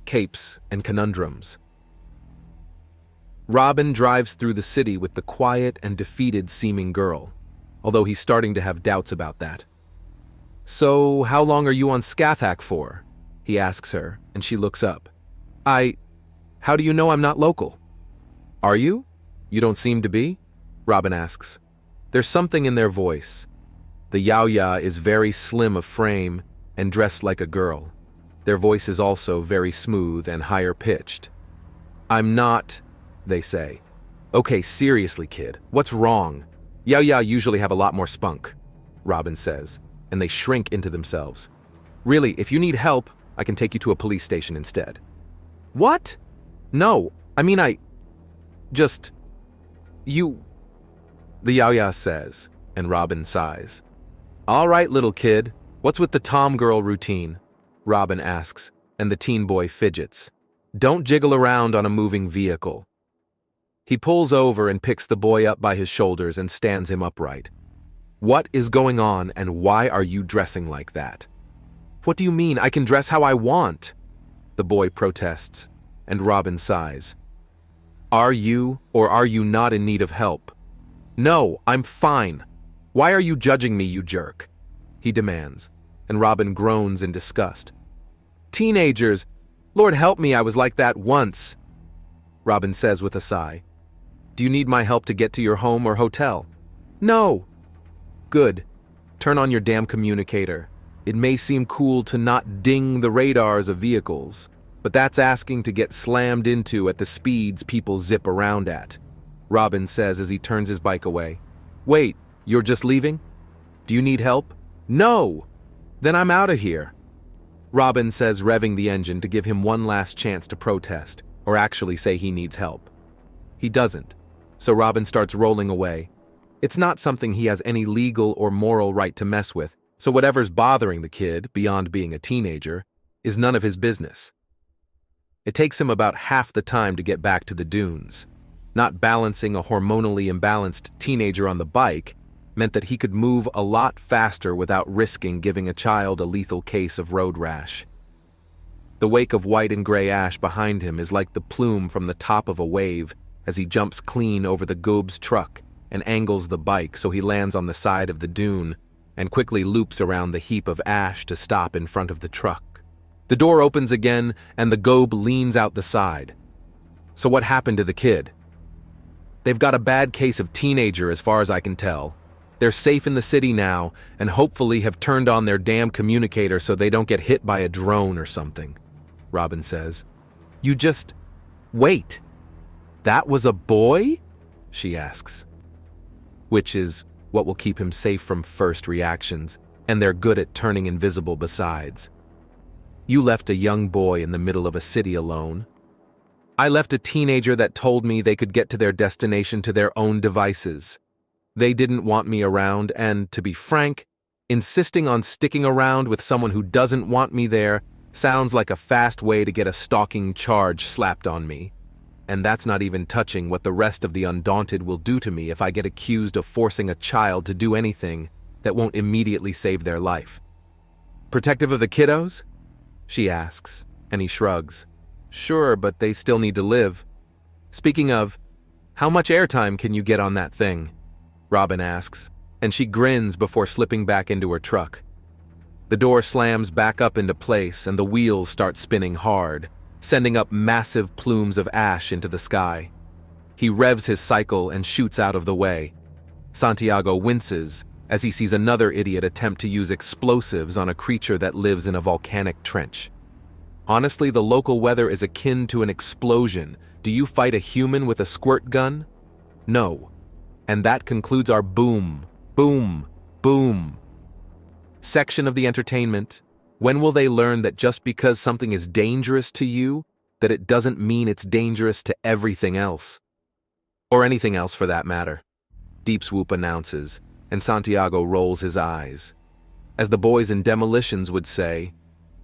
capes, and conundrums. Robin drives through the city with the quiet and defeated-seeming girl, although he's starting to have doubts about that. "So, how long are you on Scathach for?" he asks her, and she looks up. How do you know I'm not local?" "Are you? You don't seem to be?" Robin asks. There's something in their voice. The Yaoya is very slim of frame and dressed like a girl. Their voice is also very smooth and higher-pitched. "I'm not," they say. "Okay, seriously, kid, what's wrong? Yaoya usually have a lot more spunk," Robin says, and they shrink into themselves. "Really, if you need help, I can take you to a police station instead." "What?" "No, I mean you," the Yaoya says, and Robin sighs. "All right, little kid, what's with the tom girl routine?" Robin asks, and the teen boy fidgets. "Don't jiggle around on a moving vehicle." He pulls over and picks the boy up by his shoulders and stands him upright. "What is going on, and why are you dressing like that?" "What do you mean? I can dress how I want," the boy protests, and Robin sighs. "Are you or are you not in need of help?" "No, I'm fine. Why are you judging me, you jerk?" he demands, and Robin groans in disgust. "Teenagers! Lord help me, I was like that once," Robin says with a sigh. "Do you need my help to get to your home or hotel?" "No." "Good. Turn on your damn communicator. It may seem cool to not ding the radars of vehicles, but that's asking to get slammed into at the speeds people zip around at," Robin says as he turns his bike away. "Wait, you're just leaving? Do you need help?" "No!" "Then I'm out of here," Robin says, revving the engine to give him one last chance to protest, or actually say he needs help. He doesn't, so Robin starts rolling away. It's not something he has any legal or moral right to mess with, so whatever's bothering the kid, beyond being a teenager, is none of his business. It takes him about half the time to get back to the dunes. Not balancing a hormonally imbalanced teenager on the bike meant that he could move a lot faster without risking giving a child a lethal case of road rash. The wake of white and gray ash behind him is like the plume from the top of a wave as he jumps clean over the Goob's truck and angles the bike so he lands on the side of the dune and quickly loops around the heap of ash to stop in front of the truck. The door opens again, and the Goob leans out the side. "So what happened to the kid?" "They've got a bad case of teenager as far as I can tell. They're safe in the city now, and hopefully have turned on their damn communicator so they don't get hit by a drone or something," Robin says. "You just... wait. That was a boy?" she asks. Which is what will keep him safe from first reactions, and they're good at turning invisible besides. "You left a young boy in the middle of a city alone." "I left a teenager that told me they could get to their destination to their own devices. They didn't want me around, and, to be frank, insisting on sticking around with someone who doesn't want me there sounds like a fast way to get a stalking charge slapped on me. And that's not even touching what the rest of the Undaunted will do to me if I get accused of forcing a child to do anything that won't immediately save their life." "Protective of the kiddos?" she asks, and he shrugs. "Sure, but they still need to live." "Speaking of, how much airtime can you get on that thing?" Robin asks, and she grins before slipping back into her truck. The door slams back up into place and the wheels start spinning hard, sending up massive plumes of ash into the sky. He revs his cycle and shoots out of the way. Santiago winces as he sees another idiot attempt to use explosives on a creature that lives in a volcanic trench. Honestly, the local weather is akin to an explosion. Do you fight a human with a squirt gun? No. And that concludes our boom, boom, boom section of the entertainment. When will they learn that just because something is dangerous to you, that it doesn't mean it's dangerous to everything else? Or anything else for that matter. Deep Swoop announces, and Santiago rolls his eyes. As the boys in Demolitions would say,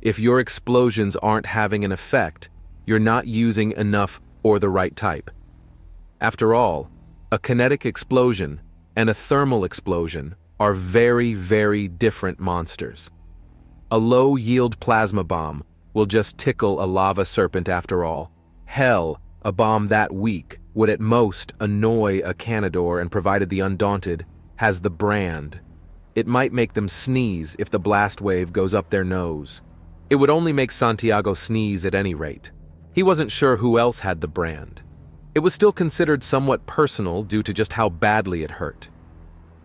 if your explosions aren't having an effect, you're not using enough or the right type. After all, a kinetic explosion and a thermal explosion are very, very different monsters. A low-yield plasma bomb will just tickle a lava serpent after all. Hell, a bomb that weak would at most annoy a Canador, and provided the Undaunted has the brand, it might make them sneeze if the blast wave goes up their nose. It would only make Santiago sneeze at any rate. He wasn't sure who else had the brand. It was still considered somewhat personal due to just how badly it hurt.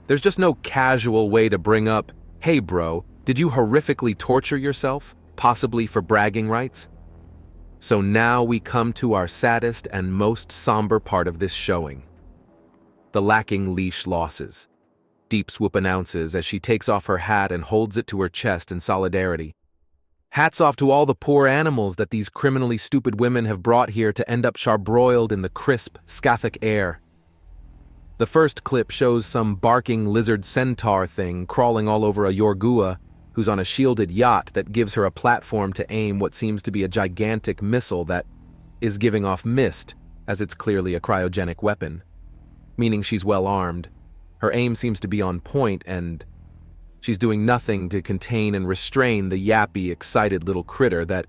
There's just no casual way to bring up, "Hey bro, did you horrifically torture yourself, possibly for bragging rights?" So now we come to our saddest and most somber part of this showing. The lacking leash losses. Deep Swoop announces as she takes off her hat and holds it to her chest in solidarity. Hats off to all the poor animals that these criminally stupid women have brought here to end up charbroiled in the crisp, Scathach air. The first clip shows some barking lizard centaur thing crawling all over a Yorgua who's on a shielded yacht that gives her a platform to aim what seems to be a gigantic missile that is giving off mist, as it's clearly a cryogenic weapon, meaning she's well armed. Her aim seems to be on point, and she's doing nothing to contain and restrain the yappy, excited little critter that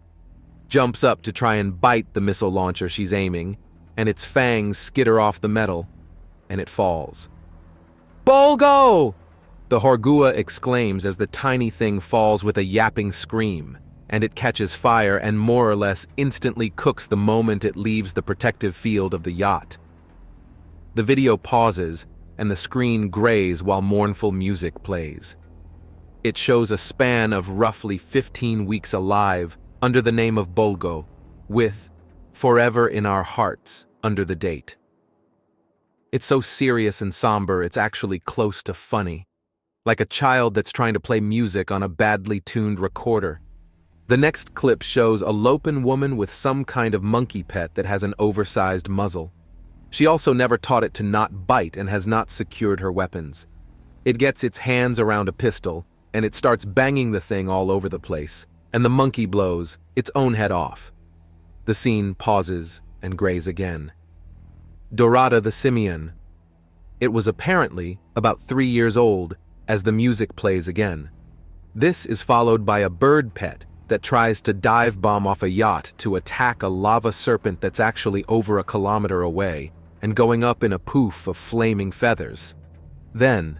jumps up to try and bite the missile launcher she's aiming, and its fangs skitter off the metal, and it falls. "Bolgo!" the Horgua exclaims as the tiny thing falls with a yapping scream, and it catches fire and more or less instantly cooks the moment it leaves the protective field of the yacht. The video pauses, and the screen grays while mournful music plays. It shows a span of roughly 15 weeks alive under the name of Bolgo, with "Forever in Our Hearts" under the date. It's so serious and somber it's actually close to funny, like a child that's trying to play music on a badly tuned recorder. The next clip shows a Lopan woman with some kind of monkey pet that has an oversized muzzle. She also never taught it to not bite and has not secured her weapons. It gets its hands around a pistol, and it starts banging the thing all over the place, and the monkey blows its own head off. The scene pauses and grays again. Dorada the simian. It was apparently about 3 years old as the music plays again. This is followed by a bird pet that tries to dive bomb off a yacht to attack a lava serpent that's actually over a kilometer away and going up in a poof of flaming feathers. Then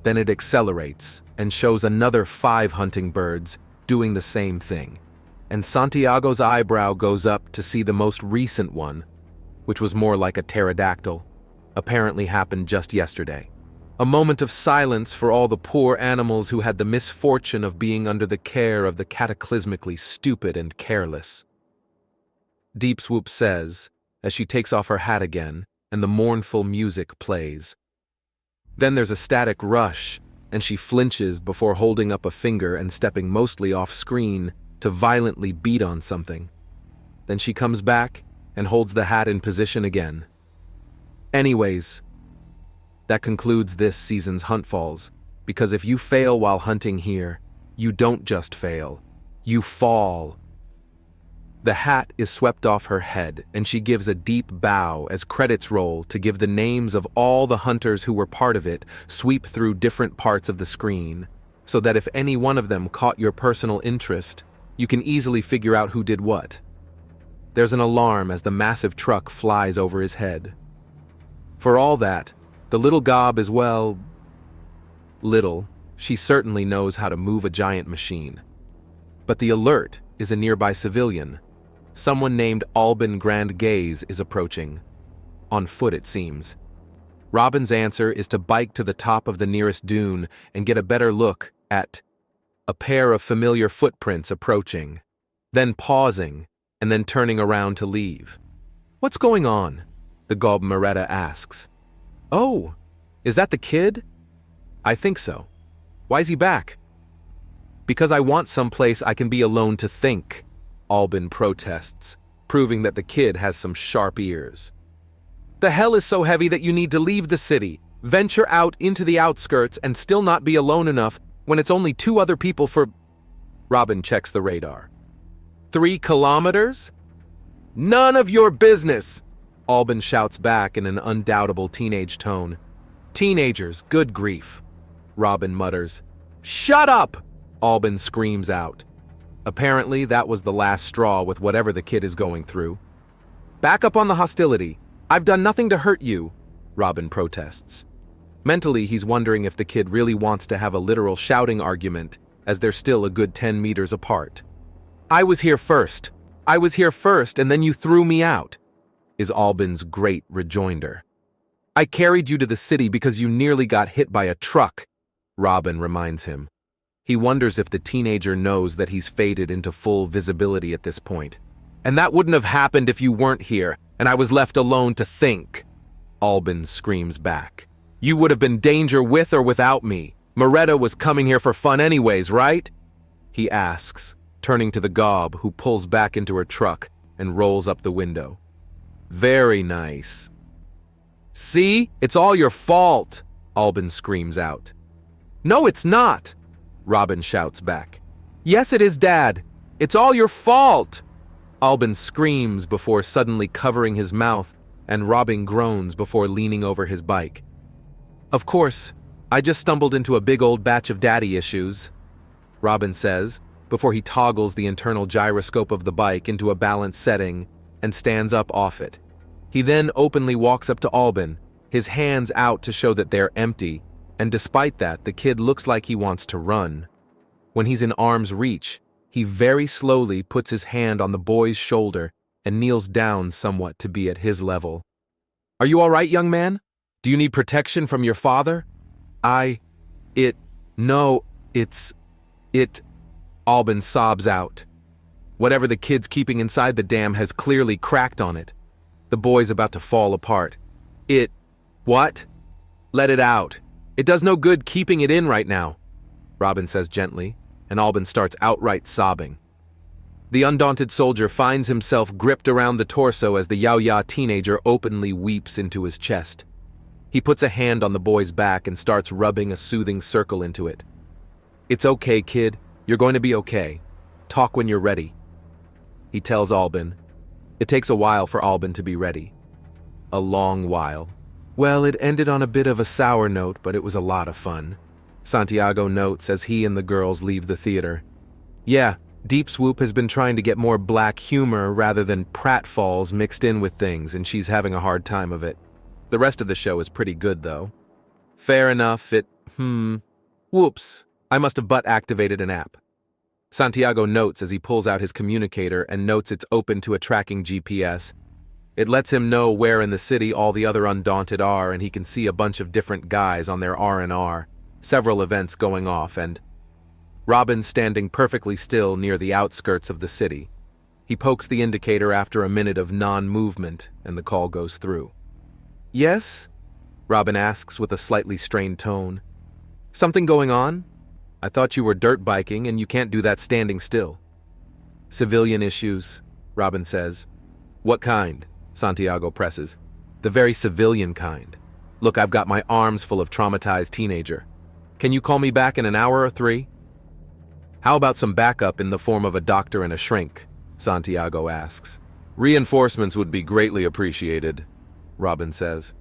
it accelerates and shows another 5 hunting birds doing the same thing. And Santiago's eyebrow goes up to see the most recent one, which was more like a pterodactyl, apparently happened just yesterday. A moment of silence for all the poor animals who had the misfortune of being under the care of the cataclysmically stupid and careless. Deep Swoop says, as she takes off her hat again, and the mournful music plays. Then there's a static rush, and she flinches before holding up a finger and stepping mostly off screen to violently beat on something. Then she comes back and holds the hat in position again. Anyways, that concludes this season's Hunt Falls, because if you fail while hunting here, you don't just fail, you fall. The hat is swept off her head, and she gives a deep bow as credits roll to give the names of all the hunters who were part of it sweep through different parts of the screen, so that if any one of them caught your personal interest, you can easily figure out who did what. There's an alarm as the massive truck flies over his head. For all that, the little gob is, well, little. She certainly knows how to move a giant machine. But the alert is a nearby civilian. Someone named Albin Grand Gaze is approaching. On foot, it seems. Robin's answer is to bike to the top of the nearest dune and get a better look at a pair of familiar footprints approaching, then pausing, and then turning around to leave. "What's going on?" the Gob Moretta asks. "Oh, is that the kid?" "I think so." "Why's he back?" "Because I want someplace I can be alone to think," Albin protests, proving that the kid has some sharp ears. "The hell is so heavy that you need to leave the city, venture out into the outskirts, and still not be alone enough when it's only 2 other people for—" Robin checks the radar. 3 kilometers? "None of your business!" Albin shouts back in an undoubtable teenage tone. "Teenagers, good grief," Robin mutters. "Shut up!" Albin screams out. Apparently, that was the last straw with whatever the kid is going through. Back up on the hostility. I've done nothing to hurt you, Robin protests. Mentally, he's wondering if the kid really wants to have a literal shouting argument, as they're still a good 10 meters apart. I was here first, and then you threw me out, is Albin's great rejoinder. I carried you to the city because you nearly got hit by a truck, Robin reminds him. He wonders if the teenager knows that he's faded into full visibility at this point. And that wouldn't have happened if you weren't here, and I was left alone to think, Albin screams back. You would have been danger with or without me. Moretta was coming here for fun anyways, right? He asks, turning to the gob, who pulls back into her truck and rolls up the window. Very nice. See? It's all your fault, Albin screams out. No, it's not, Robin shouts back. Yes, it is, Dad. It's all your fault. Albin screams before suddenly covering his mouth, and Robin groans before leaning over his bike. Of course, I just stumbled into a big old batch of daddy issues, Robin says, before he toggles the internal gyroscope of the bike into a balanced setting and stands up off it. He then openly walks up to Albin, his hands out to show that they're empty, and despite that, the kid looks like he wants to run. When he's in arm's reach, he very slowly puts his hand on the boy's shoulder and kneels down somewhat to be at his level. Are you all right, young man? Do you need protection from your father? Albin sobs out. Whatever the kid's keeping inside the dam has clearly cracked on it. The boy's about to fall apart. What? Let it out. It does no good keeping it in right now, Robin says gently, and Albin starts outright sobbing. The undaunted soldier finds himself gripped around the torso as the Yao-Ya teenager openly weeps into his chest. He puts a hand on the boy's back and starts rubbing a soothing circle into it. It's okay, kid. You're going to be okay. Talk when you're ready, he tells Albin. It takes a while for Albin to be ready. A long while. Well, it ended on a bit of a sour note, but it was a lot of fun, Santiago notes as he and the girls leave the theater. Yeah, Deep Swoop has been trying to get more black humor rather than pratfalls mixed in with things, and she's having a hard time of it. The rest of the show is pretty good, though. Fair enough, Whoops, I must have butt-activated an app. Santiago notes as he pulls out his communicator and notes it's open to a tracking GPS. It lets him know where in the city all the other Undaunted are, and he can see a bunch of different guys on their R&R, several events going off, and Robin standing perfectly still near the outskirts of the city. He pokes the indicator after a minute of non-movement, and the call goes through. Yes? Robin asks with a slightly strained tone. Something going on? I thought you were dirt biking, and you can't do that standing still. Civilian issues, Robin says. What kind? Santiago presses. The very civilian kind. Look, I've got my arms full of traumatized teenager. Can you call me back in an hour or 3? How about some backup in the form of a doctor and a shrink? Santiago asks. Reinforcements would be greatly appreciated, Robin says.